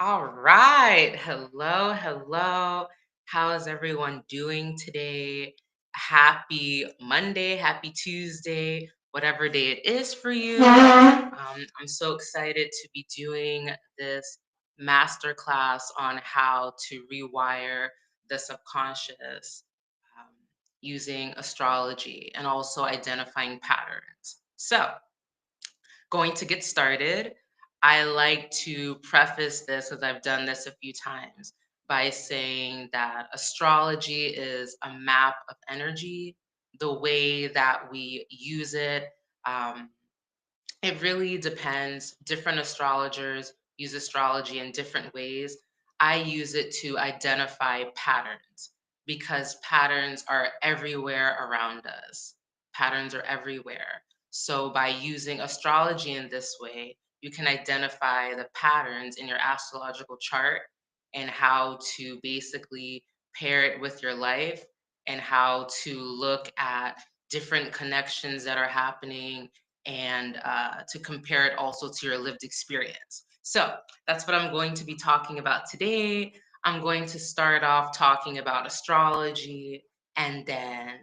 All right. Hello, hello. How is everyone doing today? Happy Monday, happy Tuesday, whatever day it is for you. I'm so excited to be doing this masterclass on how to rewire the subconscious um, using astrology and also identifying patterns. So, going to get started, I like to preface this, as I've done this a few times, by saying that astrology is a map of energy. The way that we use it, um, it really depends. Different astrologers use astrology in different ways. I use it to identify patterns because patterns are everywhere around us. Patterns are everywhere. So, by using astrology in this way, you can identify the patterns in your astrological chart and how to basically pair it with your life and how to look at different connections that are happening and to compare it also to your lived experience. So that's what I'm going to be talking about today. I'm going to start off talking about astrology and then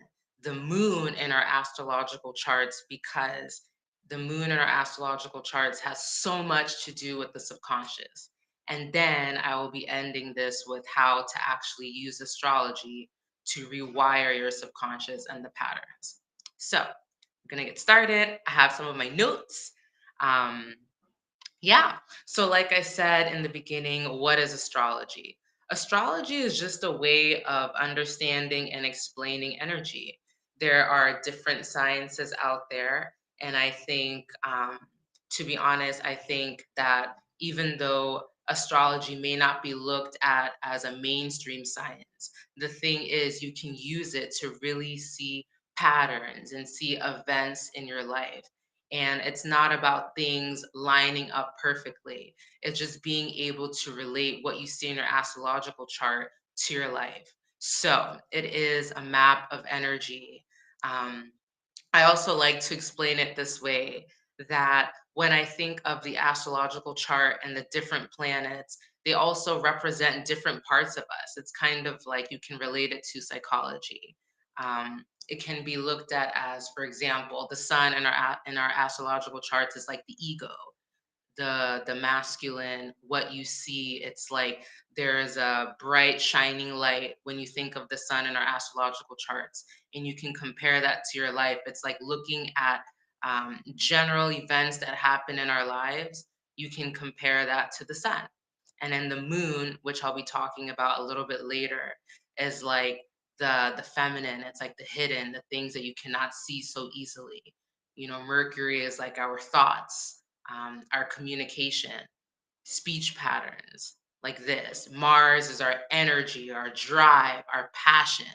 the moon in our astrological charts because the moon in our astrological charts has so much to do with the subconscious. And then I will be ending this with how to actually use astrology to rewire your subconscious and the patterns. So, gonna get started. I have some of my notes. Um, yeah. So, like I said in the beginning, what is astrology? Astrology is just a way of understanding and explaining energy. There are different sciences out there. And I think, to be honest, I think that even though astrology may not be looked at as a mainstream science, the thing is, you can use it to really see patterns and see events in your life, and it's not about things lining up perfectly. It's just being able to relate what you see in your astrological chart to your life. So it is a map of energy. Um, I also like to explain it this way, that when I think of the astrological chart and the different planets, they also represent different parts of us. It's kind of like you can relate it to psychology. It can be looked at as, for example, the sun in our astrological charts is like the ego, the masculine, what you see. It's like there's a bright shining light when you think of the sun in our astrological charts, and you can compare that to your life. It's like looking at general events that happen in our lives. You can compare that to the sun, and then the moon, which I'll be talking about a little bit later, is like the feminine. It's like the hidden, the things that you cannot see so easily. Mercury is like our thoughts, our communication, speech patterns, like this. Mars is our energy, our drive, our passion.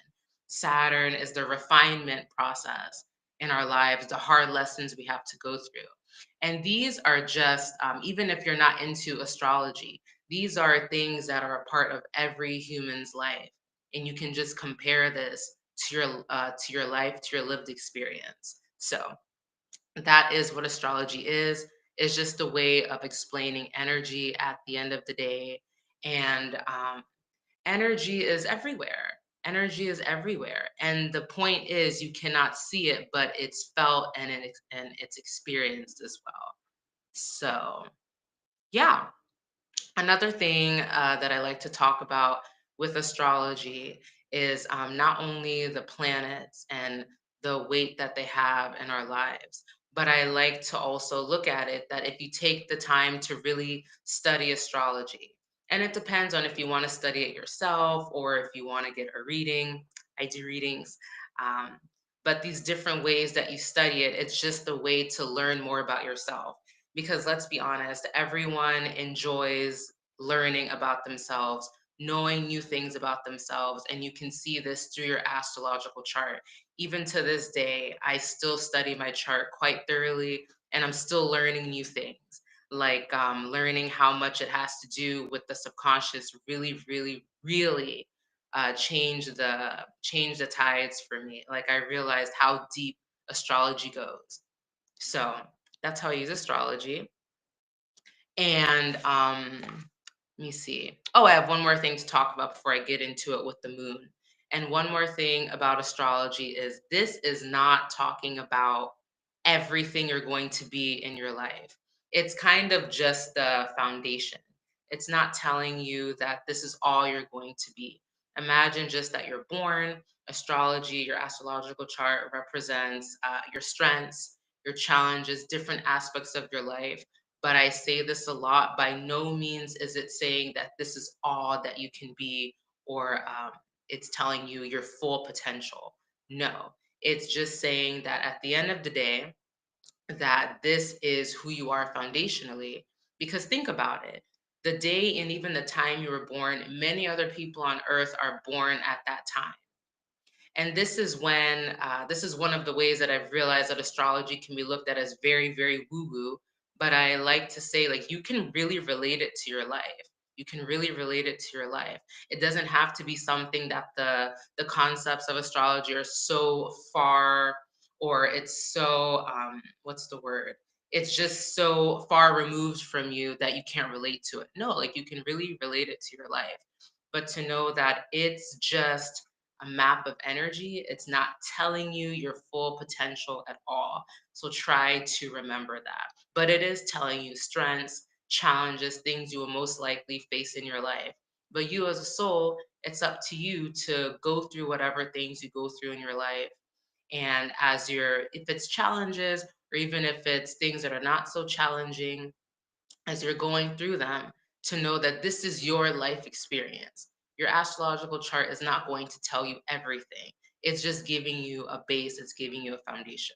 Saturn is the refinement process in our lives, the hard lessons we have to go through. And these are just, even if you're not into astrology, these are things that are a part of every human's life. And you can just compare this to your life, to your lived experience. So that is what astrology is. It's just a way of explaining energy at the end of the day. And energy is everywhere. Energy is everywhere. And the point is, you cannot see it, but it's felt and it's experienced as well. So, yeah. Another thing that I like to talk about with astrology is not only the planets and the weight that they have in our lives, but I like to also look at it that if you take the time to really study astrology, and it depends on if you want to study it yourself or if you want to get a reading. I do readings. Um, but these different ways that you study it, it's just a way to learn more about yourself, because let's be honest, everyone enjoys learning about themselves, knowing new things about themselves. And you can see this through your astrological chart. Even to this day, I still study my chart quite thoroughly, and I'm still learning new things, like learning how much it has to do with the subconscious. Really, really, really change the tides for me. Like I realized how deep astrology goes. So that's how I use astrology. And Let me see. Oh, I have one more thing to talk about before I get into it with the moon. And one more thing about astrology is this is not talking about everything you're going to be in your life. It's kind of just the foundation. It's not telling you that this is all you're going to be. Imagine just that you're born. Astrology, your astrological chart represents your strengths, your challenges, different aspects of your life. But I say this a lot. By no means is it saying that this is all that you can be, or it's telling you your full potential. No, it's just saying that at the end of the day, that this is who you are foundationally. Because think about it, the day and even the time you were born, many other people on earth are born at that time. And this is one of the ways that I've realized that astrology can be looked at as very, very woo woo. But I like to say, like, you can really relate it to your life. You can really relate it to your life. It doesn't have to be something that the concepts of astrology are so far, or it's so what's the word? It's just so far removed from you that you can't relate to it. No, like you can really relate it to your life. But to know that it's just a map of energy. It's not telling you your full potential at all. So try to remember that. But it is telling you strengths, challenges, things you will most likely face in your life. But you as a soul, it's up to you to go through whatever things you go through in your life. And if it's challenges, or even if it's things that are not so challenging, as you're going through them, to know that this is your life experience. Your astrological chart is not going to tell you everything. It's just giving you a base, it's giving you a foundation.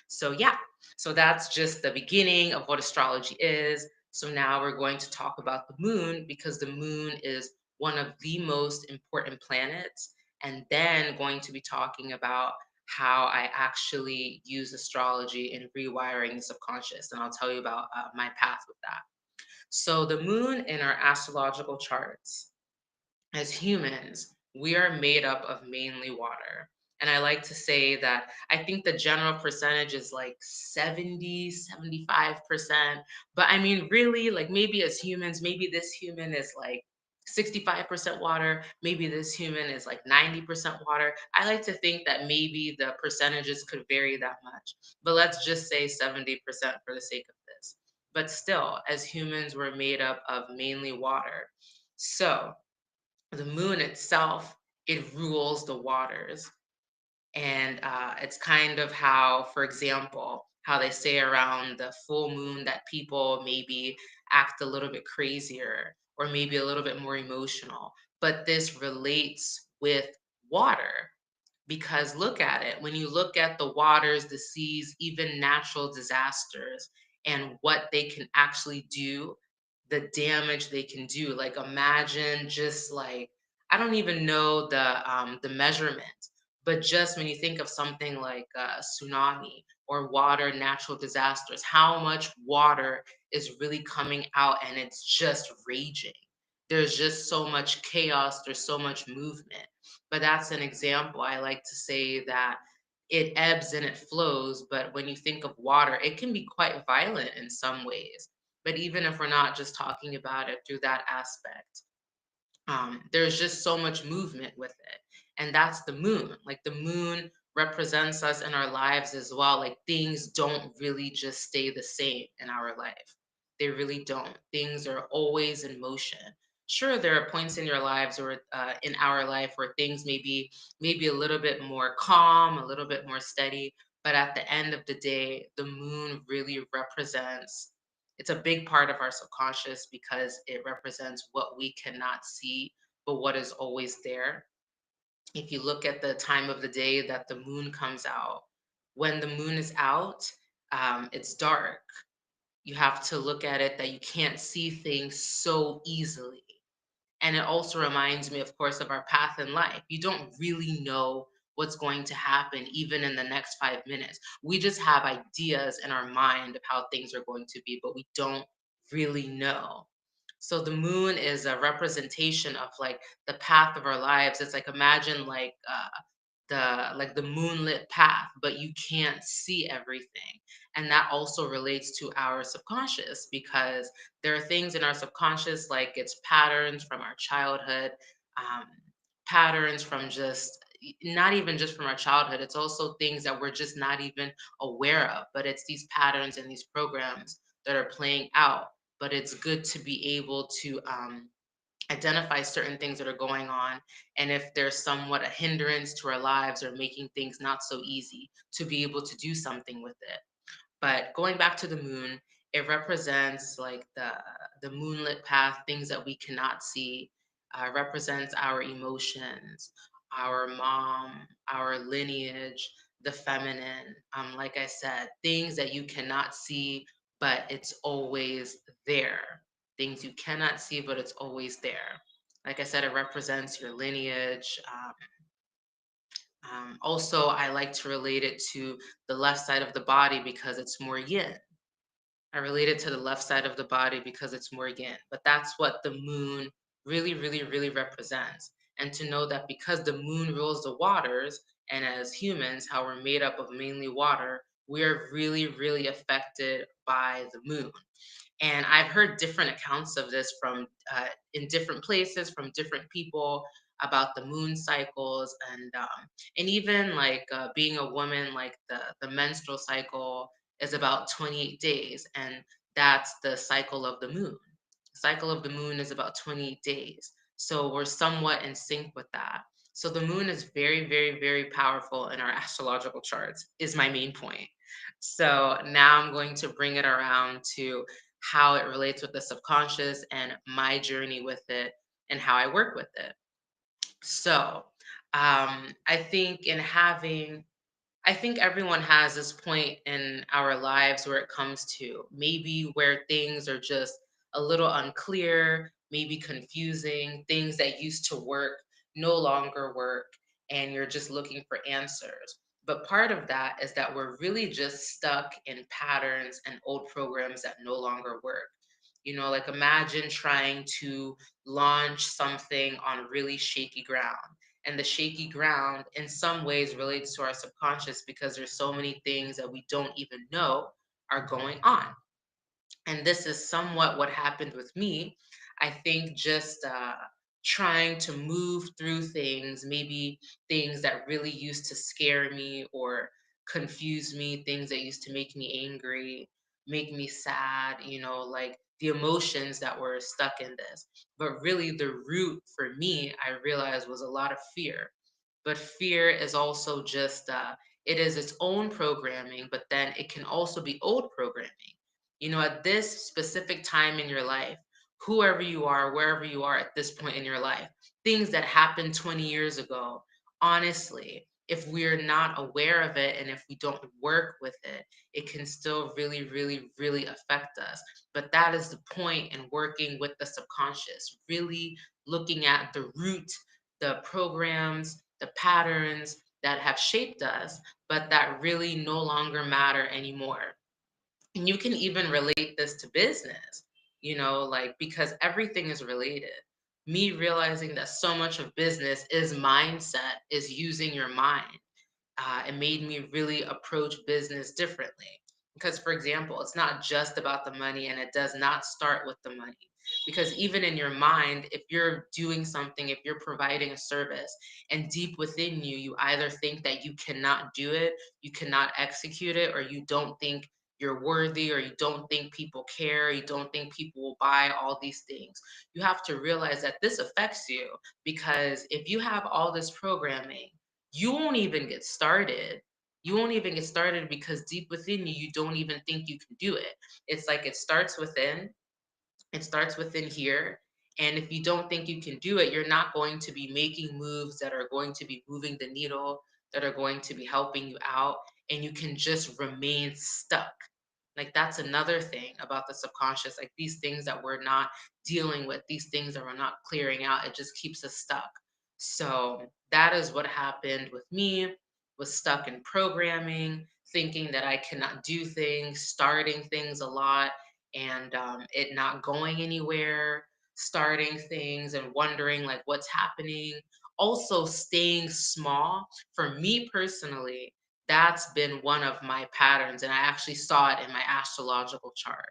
So, yeah, so that's just the beginning of what astrology is. So, now we're going to talk about the moon because the moon is one of the most important planets. And then going to be talking about how I actually use astrology in rewiring the subconscious. And I'll tell you about my path with that. So the moon in our astrological charts, as humans, we are made up of mainly water. And I like to say that I think the general percentage is like 70, 75%. But I mean, really, like maybe as humans, maybe this human is like 65% water, maybe this human is like 90% water. I like to think that maybe the percentages could vary that much. But let's just say 70% for the sake of this. But still, as humans, we're made up of mainly water. So, the moon itself, it rules the waters. And it's kind of how, for example, how they say around the full moon that people maybe act a little bit crazier or maybe a little bit more emotional. But this relates with water. Because look at it, when you look at the waters, the seas, even natural disasters, and what they can actually do, the damage they can do. Like imagine just like, I don't even know the measurement, but just when you think of something like a tsunami or water natural disasters, how much water is really coming out and it's just raging. There's just so much chaos, there's so much movement. But that's an example. I like to say that it ebbs and it flows, but when you think of water, it can be quite violent in some ways. But even if we're not just talking about it through that aspect, there's just so much movement with it. And that's the moon. Like the moon represents us in our lives as well. Like things don't really just stay the same in our life. They really don't. Things are always in motion. Sure, there are points in your lives or in our life where things maybe a little bit more calm, a little bit more steady. But at the end of the day, the moon really represents, it's a big part of our subconscious because it represents what we cannot see, but what is always there. If you look at the time of the day that the moon comes out, when the moon is out, it's dark. You have to look at it that you can't see things so easily. And it also reminds me, of course, of our path in life. You don't really know what's going to happen even in the next 5 minutes. We just have ideas in our mind of how things are going to be, but we don't really know. So the moon is a representation of like the path of our lives. It's like imagine like the moonlit path, but you can't see everything. And that also relates to our subconscious, because there are things in our subconscious, like it's patterns from our childhood, um, patterns from just not even just from our childhood. It's also things that we're just not even aware of, but it's these patterns and these programs that are playing out. But it's good to be able to identify certain things that are going on, and if there's somewhat a hindrance to our lives or making things not so easy, to be able to do something with it. But going back to the moon, it represents like the moonlit path, things that we cannot see. Represents our emotions, our mom, our lineage, the feminine. Like I said, things that you cannot see, but it's always there. Things you cannot see, but it's always there. Like I said, it represents your lineage. Also, I like to relate it to the left side of the body because it's more yin. I relate it to the left side of the body because it's more yin. But that's what the moon really, really, really represents. And to know that because the moon rules the waters, and as humans, how we're made up of mainly water, we're really, really affected by the moon. And I've heard different accounts of this from in different places from different people about the moon cycles, and even like being a woman, like the menstrual cycle is about 28 days, and that's the cycle of the moon. The cycle of the moon is about 28 days. So we're somewhat in sync with that. So the moon is very, very, very powerful in our astrological charts, is my main point. So now I'm going to bring it around to how it relates with the subconscious and my journey with it and how I work with it. So, I think in having I think everyone has this point in our lives where it comes to maybe where things are just a little unclear, maybe confusing, things that used to work no longer work, and you're just looking for answers. But part of that is that we're really just stuck in patterns and old programs that no longer work. Like imagine trying to launch something on really shaky ground, and the shaky ground in some ways relates to our subconscious because there's so many things that we don't even know are going on. And this is somewhat what happened with me. I think just trying to move through things, maybe things that really used to scare me or confuse me, things that used to make me angry, make me sad, like the emotions that were stuck in this. But really, the root for me, I realized, was a lot of fear. But fear is also just, it is its own programming, but then it can also be old programming. At this specific time in your life, whoever you are, wherever you are at this point in your life, things that happened 20 years ago, honestly, if we're not aware of it and if we don't work with it, it can still really, really, really affect us. But that is the point in working with the subconscious, really looking at the root, the programs, the patterns that have shaped us, but that really no longer matter anymore. And you can even relate this to business, like because everything is related. Me realizing that so much of business is mindset, is using your mind. It made me really approach business differently. Because, for example, it's not just about the money and it does not start with the money. Because even in your mind, if you're doing something, if you're providing a service, and deep within you, you either think that you cannot do it, you cannot execute it, or you don't think you're worthy, or you don't think people care, you don't think people will buy all these things. You have to realize that this affects you, because if you have all this programming, you won't even get started. You won't even get started because deep within you, you don't even think you can do it. It's like it starts within here. And if you don't think you can do it, you're not going to be making moves that are going to be moving the needle, that are going to be helping you out. And you can just remain stuck. Like that's another thing about the subconscious. Like these things that we're not dealing with, these things that we're not clearing out, it just keeps us stuck. So that is what happened with me, was stuck in programming, thinking that I cannot do things, starting things a lot, and it not going anywhere, starting things and wondering like what's happening, also staying small. For me personally, that's been one of my patterns, and I actually saw it in my astrological chart.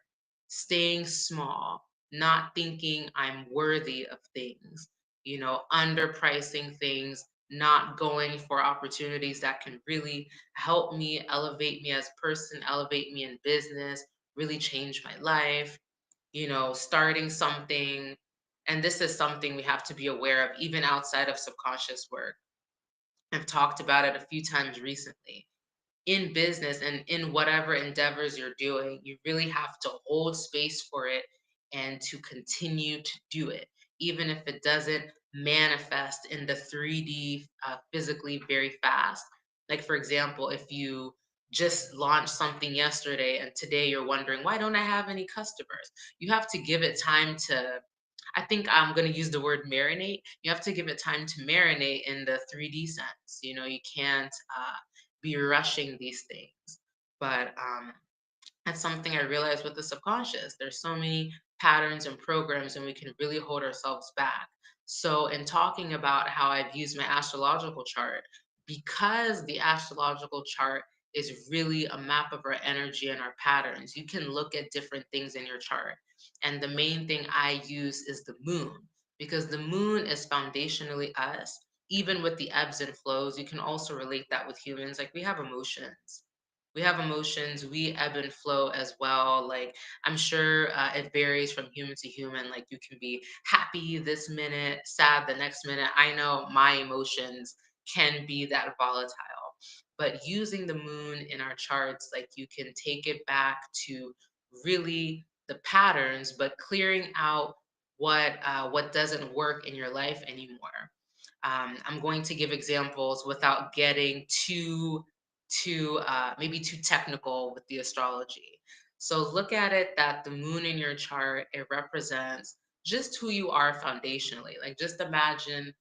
Staying small, not thinking I'm worthy of things, underpricing things, not going for opportunities that can really help me, elevate me as a person, elevate me in business, really change my life, starting something. And this is something we have to be aware of, even outside of subconscious work. I've talked about it a few times recently. In business and in whatever endeavors you're doing, you really have to hold space for it and to continue to do it, even if it doesn't manifest in the 3D physically very fast. Like, for example, if you just launched something yesterday and today you're wondering, why don't I have any customers? You have to give it time to, I think I'm going to use the word marinate. You have to give it time to marinate in the 3D sense. You can't be rushing these things. But that's something I realized with the subconscious. There's so many patterns and programs, and we can really hold ourselves back. So, in talking about how I've used my astrological chart, because the astrological chart is really a map of our energy and our patterns, you can look at different things in your chart. And the main thing I use is the moon, because the moon is foundationally us. Even with the ebbs and flows, you can also relate that with humans. Like, we have emotions, we ebb and flow as well. Like, I'm sure it varies from human to human. Like, you can be happy this minute, sad the next minute. I know my emotions can be that volatile, but using the moon in our charts, like, you can take it back to really the patterns, but clearing out what doesn't work in your life anymore. I'm going to give examples without getting too maybe too technical with the astrology. So look at it that the moon in your chart, it represents just who you are foundationally. Like, just imagine,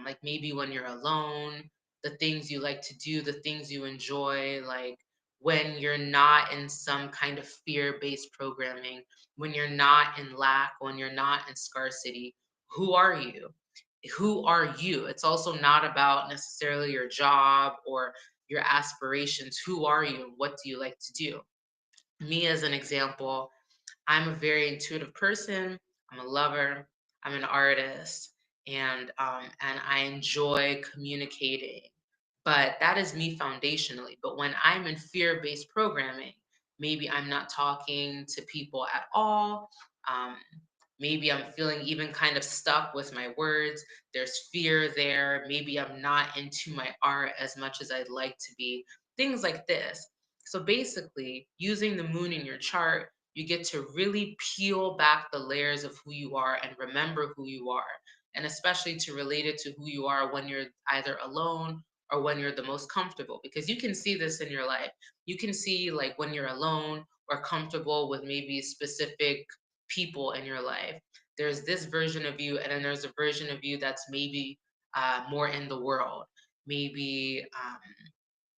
like, maybe when you're alone, the things you like to do, the things you enjoy, like when you're not in some kind of fear-based programming, when you're not in lack, when you're not in scarcity. Who are you? Who are you? It's also not about necessarily your job or your aspirations. Who are you and what do you like to do? Me, as an example, I'm a very intuitive person. I'm a lover. I'm an artist, and I enjoy communicating. But that is me foundationally. But when I'm in fear-based programming, maybe I'm not talking to people at all. Um, Maybe I'm feeling even kind of stuck with my words. There's fear there. Maybe I'm not into my art as much as I'd like to be. Things like this. So basically, using the moon in your chart, you get to really peel back the layers of who you are and remember who you are. And especially to relate it to who you are when you're either alone or when you're the most comfortable, because you can see this in your life. You can see, like, when you're alone or comfortable with maybe specific people in your life. There's this version of you, and then there's a version of you that's maybe more in the world. Maybe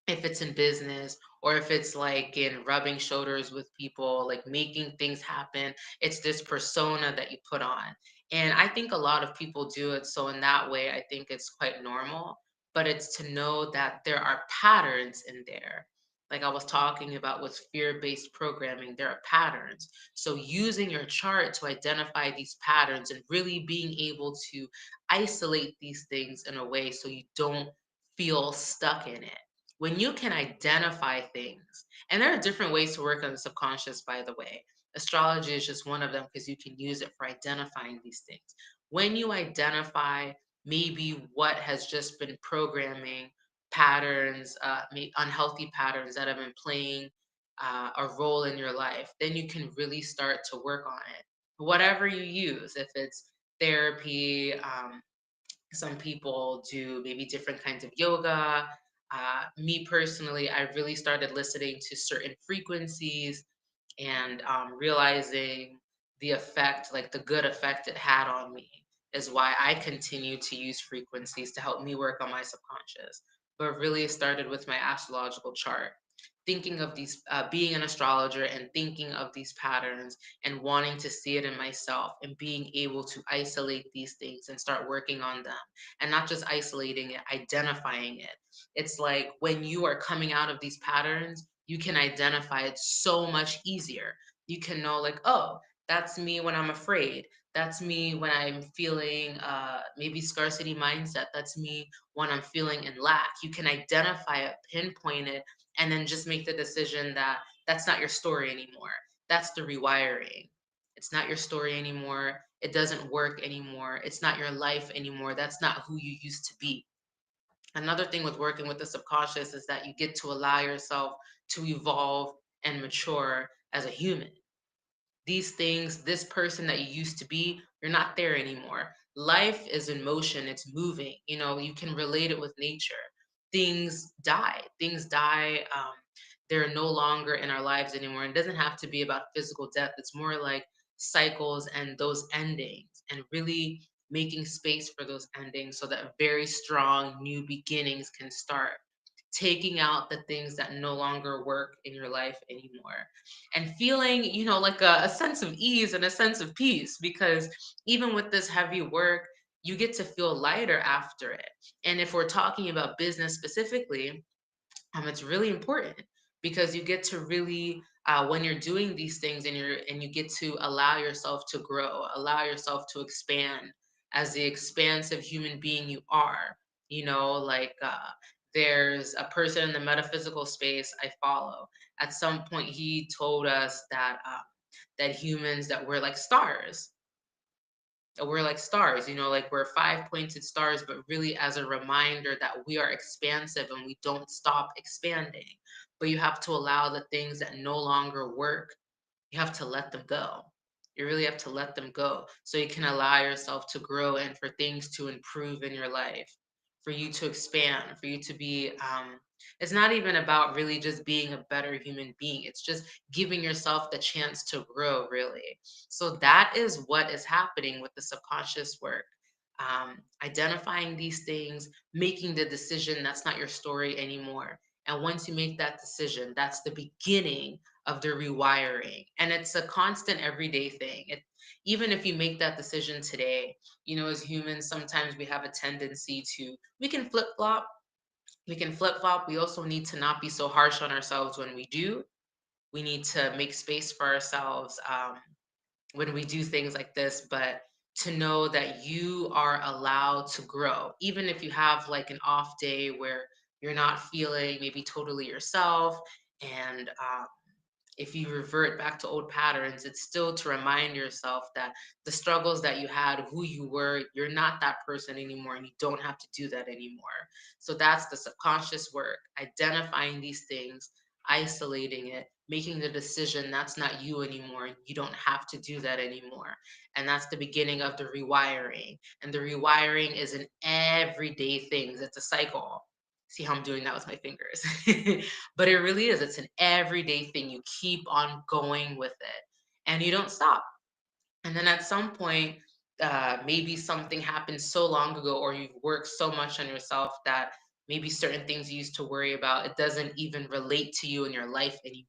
if it's in business, or if it's like in rubbing shoulders with people, like making things happen, it's this persona that you put on. And I think a lot of people do it. So, in that way, I think it's quite normal. But it's to know that there are patterns in there. Like I was talking about with fear based programming, there are patterns. So, using your chart to identify these patterns and really being able to isolate these things in a way so you don't feel stuck in it. When you can identify things, and there are different ways to work on the subconscious, by the way. Astrology is just one of them because you can use it for identifying these things. When you identify maybe what has just been programming patterns, unhealthy patterns that have been playing a role in your life, then you can really start to work on it. Whatever you use, if it's therapy, some people do maybe different kinds of yoga. Me personally, I really started listening to certain frequencies and realizing the effect, like the good effect it had on me, is why I continue to use frequencies to help me work on my subconscious. But really, it started with my astrological chart. thinking of these, being an astrologer and thinking of these patterns and wanting to see it in myself and being able to isolate these things and start working on them, and not just isolating it, identifying it. It's like when you are coming out of these patterns, you can identify it so much easier. You can know, like, oh, that's me when I'm afraid. That's me when I'm feeling maybe scarcity mindset. That's me when I'm feeling in lack. You can identify it, pinpoint it, and then just make the decision that that's not your story anymore. That's the rewiring. It's not your story anymore. It doesn't work anymore. It's not your life anymore. That's not who you used to be. Another thing with working with the subconscious is that you get to allow yourself to evolve and mature as a human. These things, this person that you used to be, you're not there anymore. Life is in motion, it's moving. You know, you can relate it with nature. Things die. Things die. They're no longer in our lives anymore. It doesn't have to be about physical death. It's more like cycles and those endings, and really making space for those endings so that very strong new beginnings can start. Taking out the things that no longer work in your life anymore, and feeling, like a sense of ease and a sense of peace, because even with this heavy work, you get to feel lighter after it. And if we're talking about business specifically, it's really important because you get to really, when you're doing these things, and you get to allow yourself to grow, allow yourself to expand as the expansive human being you are. Like, there's a person in the metaphysical space I follow. At some point, he told us that humans, that we're like stars, like we're five pointed stars, but really as a reminder that we are expansive and we don't stop expanding. But you have to allow the things that no longer work, you have to let them go. You really have to let them go so you can allow yourself to grow and for things to improve in your life, for you to expand, for you to be. It's not even about really just being a better human being. It's just giving yourself the chance to grow, really. So that is what is happening with the subconscious work. Identifying these things, making the decision that's not your story anymore. And once you make that decision, that's the beginning of the rewiring. And it's a constant everyday thing. Even if you make that decision today, as humans, sometimes we have a tendency to, we can flip flop. We can flip flop. We also need to not be so harsh on ourselves when we do. We need to make space for ourselves, when we do things like this, but to know that you are allowed to grow, even if you have like an off day where you're not feeling maybe totally yourself. And if you revert back to old patterns, it's still to remind yourself that the struggles that you had, who you were, you're not that person anymore, and you don't have to do that anymore. So that's the subconscious work, identifying these things, isolating it, making the decision that's not you anymore, and you don't have to do that anymore. And that's the beginning of the rewiring. And the rewiring is an everyday thing, it's a cycle. See how I'm doing that with my fingers? But it really is. It's an everyday thing. You keep on going with it and you don't stop. And then at some point, maybe something happened so long ago, or you've worked so much on yourself that maybe certain things you used to worry about, it doesn't even relate to you in your life anymore.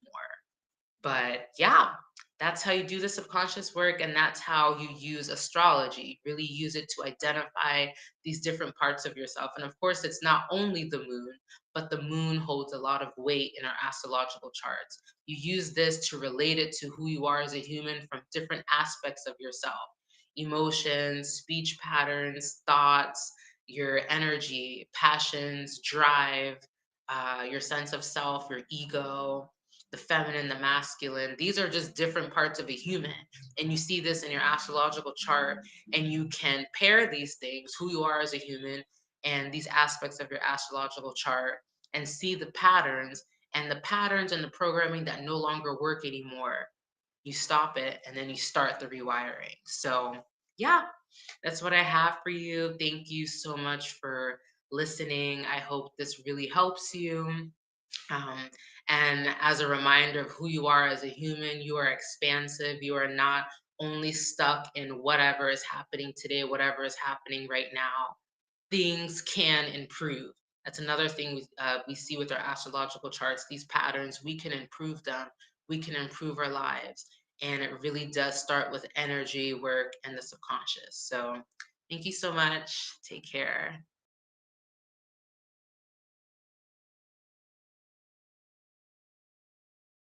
But yeah, that's how you do the subconscious work, and that's how you use astrology. Really use it to identify these different parts of yourself. And of course, it's not only the moon, but the moon holds a lot of weight in our astrological charts. You use this to relate it to who you are as a human from different aspects of yourself: emotions, speech patterns, thoughts, your energy, passions, drive, your sense of self, your ego, the feminine, the masculine. These are just different parts of a human. And you see this in your astrological chart, and you can pair these things, who you are as a human, and these aspects of your astrological chart, and see the patterns and the programming that no longer work anymore. You stop it and then you start the rewiring. So, yeah, that's what I have for you. Thank you so much for listening. I hope this really helps you. Um, and as a reminder of who you are as a human, you are expansive. You are not only stuck in whatever is happening today, whatever is happening right now. Things can improve. That's another thing we see with our astrological charts. These patterns, we can improve them. We can improve our lives. And it really does start with energy work and the subconscious. So thank you so much. Take care.